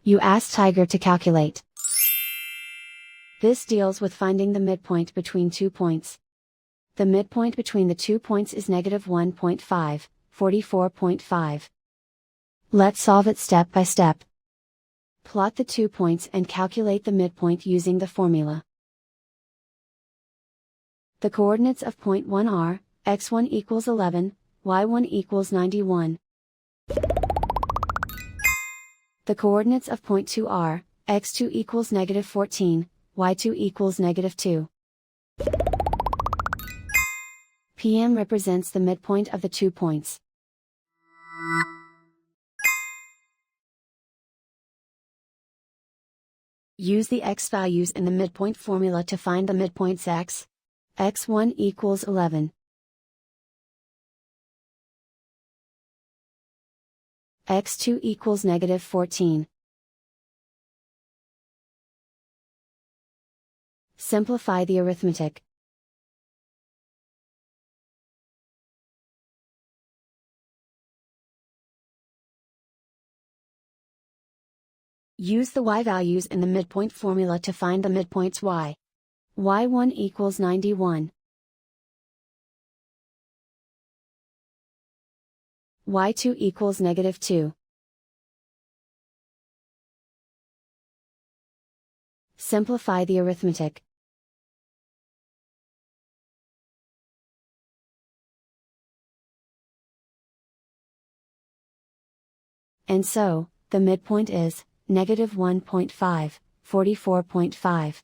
You ask Tiger to calculate. This deals with finding the midpoint between 2 points. The midpoint between the 2 points is negative 1.5, 44.5. Let's solve it step by step. Plot the 2 points and calculate the midpoint using the formula. The coordinates of point 1 are, x1 equals 11, y1 equals 91. The coordinates of point 2 are, x2 equals negative 14, y2 equals negative 2. PM represents the midpoint of the 2 points. Use the x values in the midpoint formula to find the midpoints x. x1 equals 11. x2 equals negative 14. Simplify the arithmetic. Use the y values in the midpoint formula to find the midpoints y. y1 equals 91. y2 equals negative 2. Simplify the arithmetic. And so, the midpoint is, negative 1.5, 44.5.